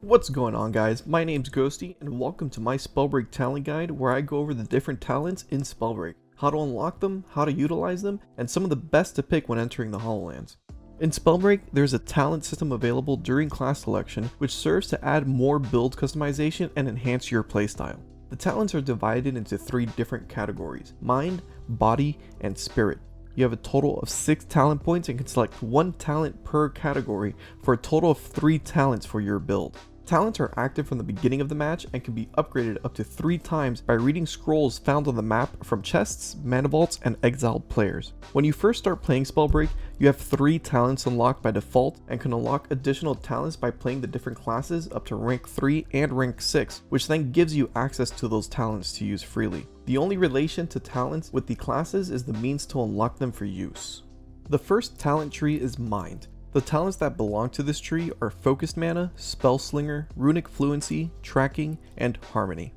What's going on, guys? My name's Ghosty and welcome to my Spellbreak talent guide, where I go over the different talents in Spellbreak, how to unlock them, how to utilize them, and some of the best to pick when entering the HoloLands. In Spellbreak, there's a talent system available during class selection which serves to add more build customization and enhance your playstyle. The talents are divided into 3 different categories: mind, body, and spirit. You have a total of 6 talent points and can select 1 talent per category for a total of 3 talents for your build. Talents are active from the beginning of the match and can be upgraded up to 3 times by reading scrolls found on the map from chests, mana vaults, and exiled players. When you first start playing Spellbreak, you have 3 talents unlocked by default and can unlock additional talents by playing the different classes up to rank 3 and rank 6, which then gives you access to those talents to use freely. The only relation to talents with the classes is the means to unlock them for use. The first talent tree is Mind. The talents that belong to this tree are Focused Mana, Spellslinger, RUNIC Fluency, Tracking, and Harmony.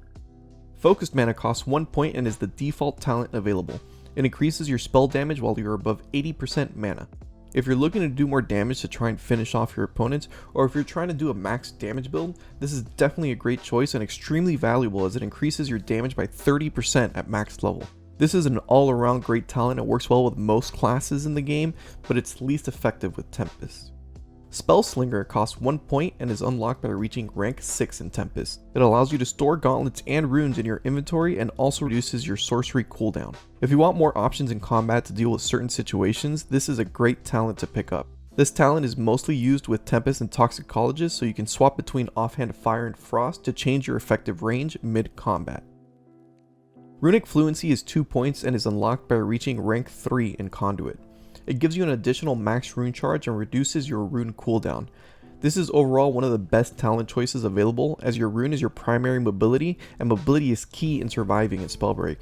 Focused Mana costs 1 point and is the default talent available. It increases your spell damage while you're above 80% mana. If you're looking to do more damage to try and finish off your opponents, or if you're trying to do a max damage build, this is definitely a great choice and extremely valuable, as it increases your damage by 30% at max level. This is an all-around great talent and works well with most classes in the game, but it's least effective with Tempest. Spellslinger costs 1 point and is unlocked by reaching rank 6 in Tempest. It allows you to store gauntlets and runes in your inventory and also reduces your sorcery cooldown. If you want more options in combat to deal with certain situations, this is a great talent to pick up. This talent is mostly used with Tempest and Toxicologist, so you can swap between offhand Fire and Frost to change your effective range mid-combat. RUNIC Fluency is 2 points and is unlocked by reaching rank 3 in Conduit. It gives you an additional max rune charge and reduces your rune cooldown. This is overall one of the best talent choices available, as your rune is your primary mobility, and mobility is key in surviving in Spellbreak.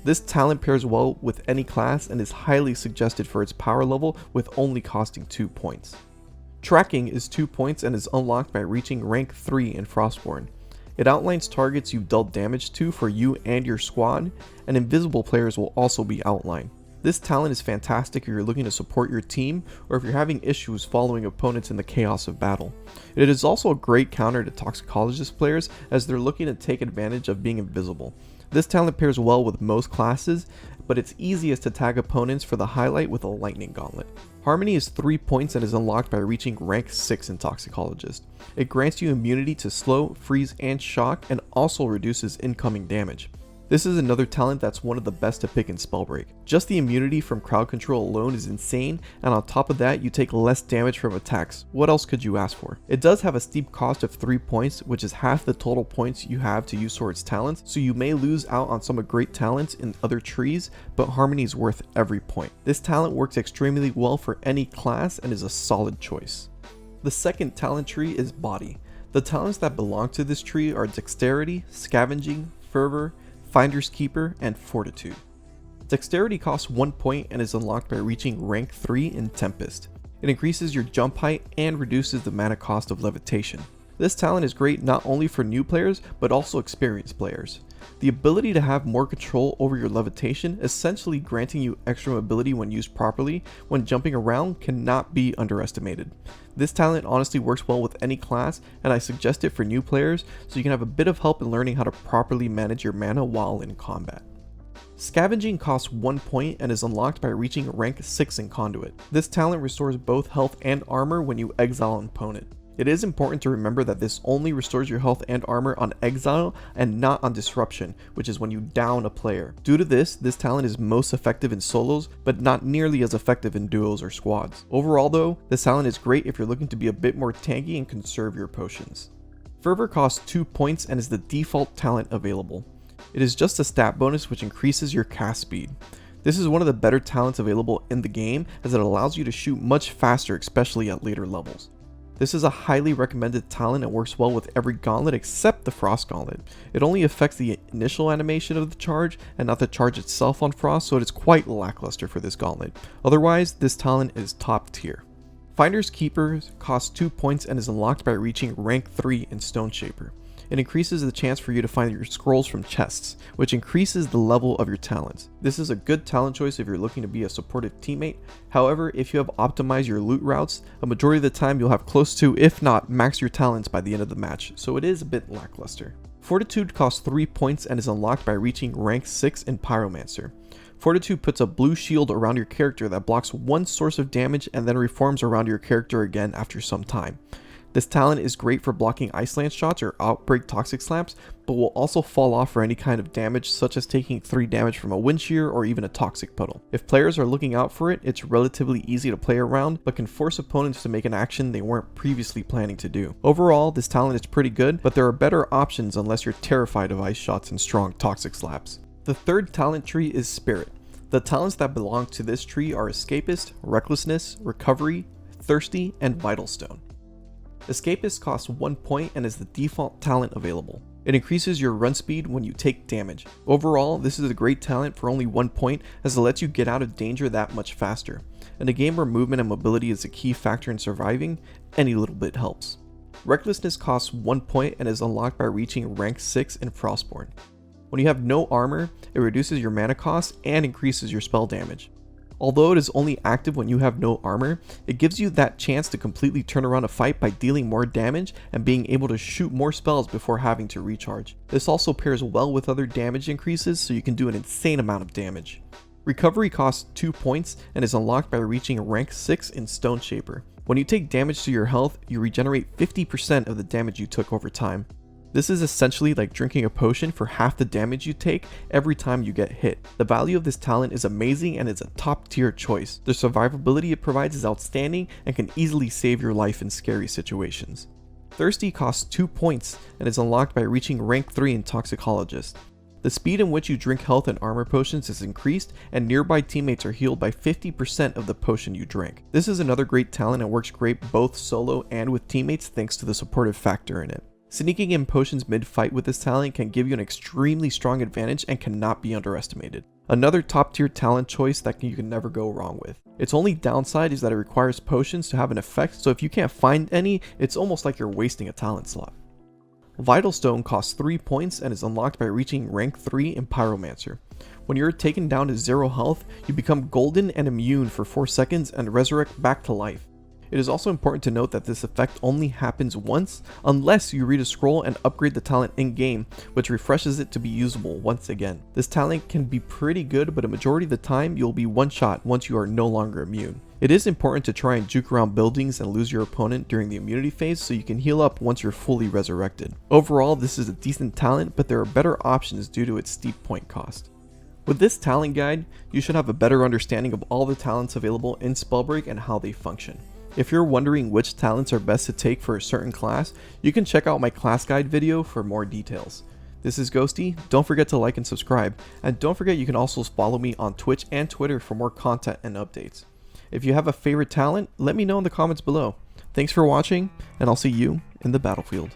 This talent pairs well with any class and is highly suggested for its power level, with only costing 2 points. Tracking is 2 points and is unlocked by reaching rank 3 in Frostborn. It outlines targets you've dealt damage to for you and your squad, and invisible players will also be outlined. This talent is fantastic if you're looking to support your team, or if you're having issues following opponents in the chaos of battle. It is also a great counter to Toxicologist players, as they're looking to take advantage of being invisible. This talent pairs well with most classes, but it's easiest to tag opponents for the highlight with a Lightning Gauntlet. Harmony is 3 points and is unlocked by reaching rank 6 in Toxicologist. It grants you immunity to slow, freeze, and shock, and also reduces incoming damage. This is another talent that's one of the best to pick in Spellbreak. Just the immunity from crowd control alone is insane, and on top of that, you take less damage from attacks. What else could you ask for? It does have a steep cost of 3 points, which is half the total points you have to use for its talents, so you may lose out on some great talents in other trees, but Harmony is worth every point. This talent works extremely well for any class and is a solid choice. The second talent tree is Body. The talents that belong to this tree are Dexterity, Scavenging, Fervor, Finder's Keeper, and Fortitude. Dexterity costs 1 point and is unlocked by reaching rank 3 in Tempest. It increases your jump height and reduces the mana cost of levitation. This talent is great not only for new players, but also experienced players. The ability to have more control over your levitation, essentially granting you extra mobility when used properly when jumping around, cannot be underestimated. This talent honestly works well with any class, and I suggest it for new players so you can have a bit of help in learning how to properly manage your mana while in combat. Scavenging costs 1 point and is unlocked by reaching rank 6 in Conduit. This talent restores both health and armor when you exile an opponent. It is important to remember that this only restores your health and armor on exile and not on disruption, which is when you down a player. Due to this talent is most effective in solos, but not nearly as effective in duos or squads. Overall though, this talent is great if you're looking to be a bit more tanky and conserve your potions. Fervor costs 2 points and is the default talent available. It is just a stat bonus which increases your cast speed. This is one of the better talents available in the game, as it allows you to shoot much faster, especially at later levels. This is a highly recommended talent and works well with every gauntlet except the Frost Gauntlet. It only affects the initial animation of the charge and not the charge itself on Frost, so it is quite lackluster for this gauntlet. Otherwise, this talent is top tier. Finder's Keeper costs 2 points and is unlocked by reaching rank 3 in Stone Shaper. It increases the chance for you to find your scrolls from chests, which increases the level of your talents. This is a good talent choice if you're looking to be a supportive teammate. However, if you have optimized your loot routes, a majority of the time you'll have close to, if not max your talents by the end of the match, so it is a bit lackluster. Fortitude costs 3 points and is unlocked by reaching rank 6 in Pyromancer. Fortitude puts a blue shield around your character that blocks one source of damage and then reforms around your character again after some time. This talent is great for blocking Ice Lance shots or Outbreak Toxic Slaps, but will also fall off for any kind of damage such as taking 3 damage from a Wind Shear or even a Toxic Puddle. If players are looking out for it, it's relatively easy to play around, but can force opponents to make an action they weren't previously planning to do. Overall, this talent is pretty good, but there are better options unless you're terrified of ice shots and strong Toxic Slaps. The third talent tree is Spirit. The talents that belong to this tree are Escapist, Recklessness, Recovery, Thirsty, and Vital Stone. Escapist costs 1 point and is the default talent available. It increases your run speed when you take damage. Overall, this is a great talent for only 1 point as it lets you get out of danger that much faster. In a game where movement and mobility is a key factor in surviving, any little bit helps. Recklessness costs 1 point and is unlocked by reaching rank 6 in Frostborn. When you have no armor, it reduces your mana cost and increases your spell damage. Although it is only active when you have no armor, it gives you that chance to completely turn around a fight by dealing more damage and being able to shoot more spells before having to recharge. This also pairs well with other damage increases, so you can do an insane amount of damage. Recovery costs 2 points and is unlocked by reaching rank 6 in Stone Shaper. When you take damage to your health, you regenerate 50% of the damage you took over time. This is essentially like drinking a potion for half the damage you take every time you get hit. The value of this talent is amazing and it's a top tier choice. The survivability it provides is outstanding and can easily save your life in scary situations. Thirsty costs 2 points and is unlocked by reaching rank 3 in Toxicologist. The speed in which you drink health and armor potions is increased, and nearby teammates are healed by 50% of the potion you drink. This is another great talent and works great both solo and with teammates thanks to the supportive factor in it. Sneaking in potions mid-fight with this talent can give you an extremely strong advantage and cannot be underestimated. Another top tier talent choice that you can never go wrong with. Its only downside is that it requires potions to have an effect, so if you can't find any, it's almost like you're wasting a talent slot. Vital Stone costs 3 points and is unlocked by reaching rank 3 in Pyromancer. When you're taken down to 0 health, you become golden and immune for 4 seconds and resurrect back to life. It is also important to note that this effect only happens once unless you read a scroll and upgrade the talent in-game, which refreshes it to be usable once again. This talent can be pretty good, but a majority of the time you'll be one shot once you are no longer immune. It is important to try and juke around buildings and lose your opponent during the immunity phase so you can heal up once you're fully resurrected. Overall, this is a decent talent, but there are better options due to its steep point cost. With this talent guide, you should have a better understanding of all the talents available in Spellbreak and how they function. If you're wondering which talents are best to take for a certain class, you can check out my class guide video for more details. This is Ghosty, don't forget to like and subscribe, and don't forget you can also follow me on Twitch and Twitter for more content and updates. If you have a favorite talent, let me know in the comments below. Thanks for watching, and I'll see you in the battlefield.